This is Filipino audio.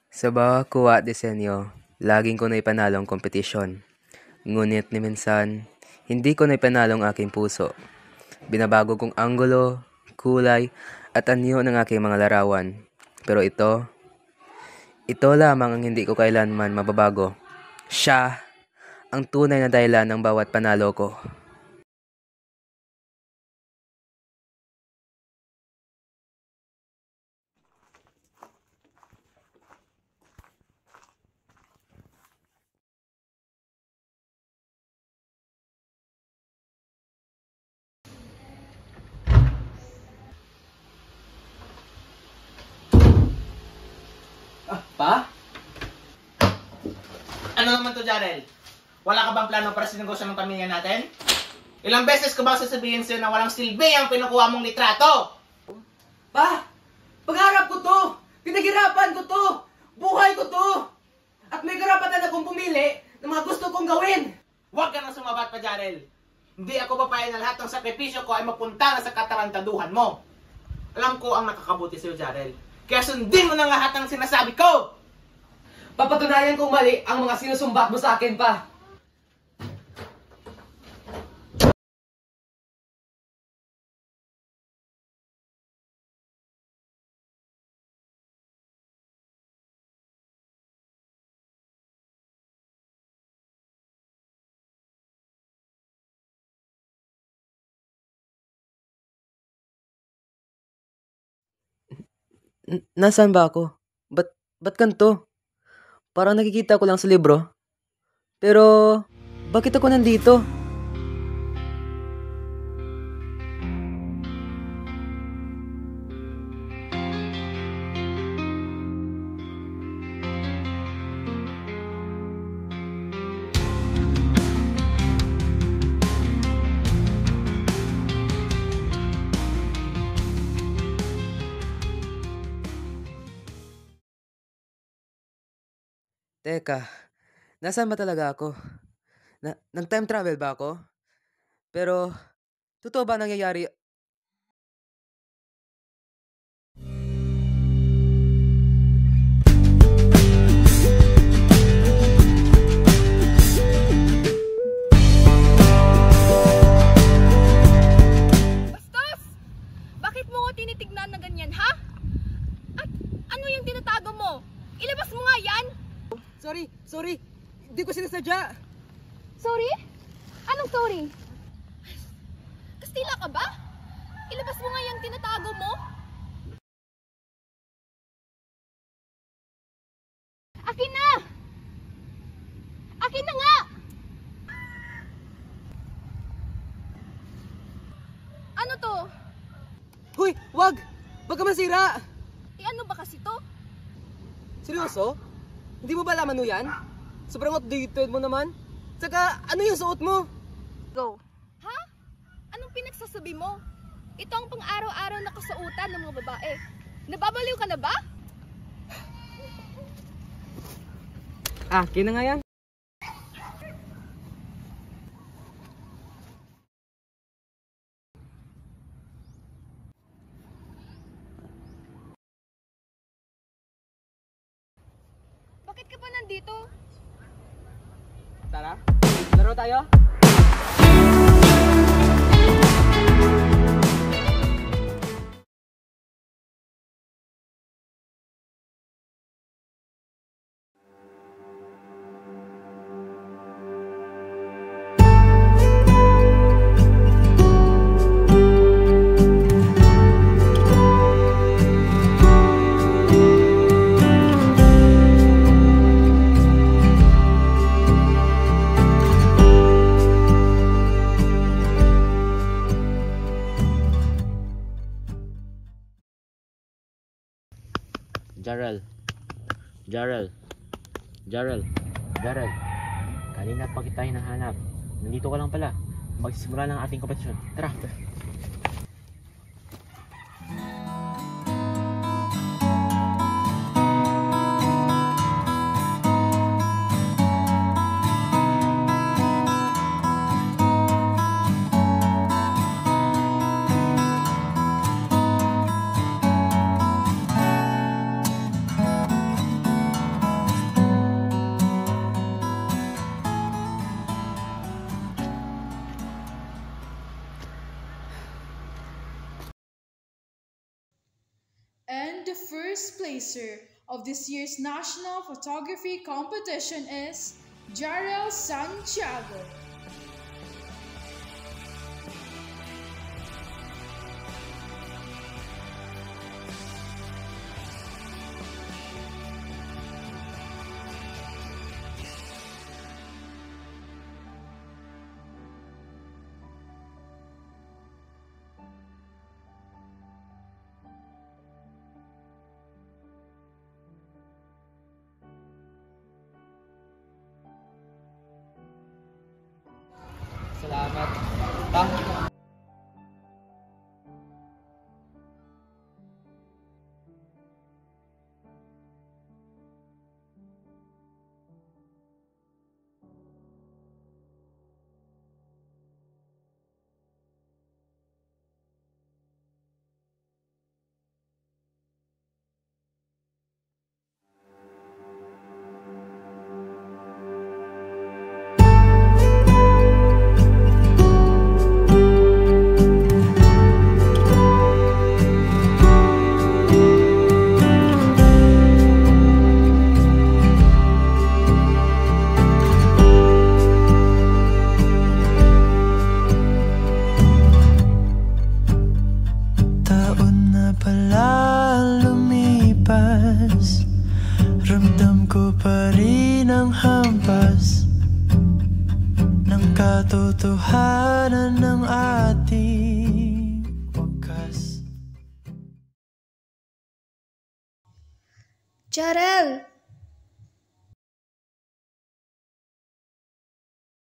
Sa bawat kuha at disenyo, laging ko na ipanalo ang kompetisyon. Ngunit ni minsan, hindi ko na ipanalo ang aking puso. Binabago kong anggulo, kulay, at anyo ng aking mga larawan. Pero ito lamang ang hindi ko kailanman mababago. Siya ang tunay na dahilan ng bawat panalo ko. Pa? Ano naman to, Jarel? Wala ka bang plano para sa negosyo ng pamilya natin? Ilang beses ko ba sasabihin sa'yo na walang silbi ang pinukuha mong litrato? Pa! Pangarap ko to! Pinaghirapan ko to! Buhay ko to! At may karapatan akong pumili ng mga gusto kong gawin! Huwag ka nang sumabat pa, Jarel. Hindi ako papayag na lahat ng sakripisyo ko ay mapunta na sa katarantaduhan mo. Alam ko ang nakakabuti sa'yo, Jarel. Kaya sundin mo na lahat ng sinasabi ko! Papatunayan kong mali ang mga sinusumbat mo sa akin, pa! Nasaan ba ako? Ba't ganito? Parang nakikita ko lang sa libro. Pero, bakit ako nandito? Teka, nasaan ba talaga ako? Nag-time travel ba ako? Pero, totoo ba nangyayari? Bastos! Bakit mo ko tinitignan na ganyan, ha? At ano yung tinatago mo? Ilabas mo nga yan! Sorry! Hindi ko sinasadya! Sorry? Anong sorry? Kastila ka ba? Ilabas mo nga yung tinatago mo? Akin na! Akin na nga! Ano to? Huy! Wag! Wag ka masira! Ano ba kasi to? Seryoso? Hindi mo ba laman mo yan? Sobrang outdated mo naman. Saka, ano yung suot mo? Go. Ha? Anong pinagsasabi mo? Ito ang pang-araw-araw na kasuotan ng mga babae. Nababaliw ka na ba? Akin na nga yan. Bakit ka pa nandito? Tara, laro tayo? Jarrell. Kanina pa kita hinahanap. Nandito ka lang pala. Magsisimula ng ating kompetisyon. Tara. first placer of this year's National Photography Competition is Jarrell Santiago. Salamat. Ta? Ramdam ko pa rin ang hampas ng katotohanan ng ating wakas. Jarrell,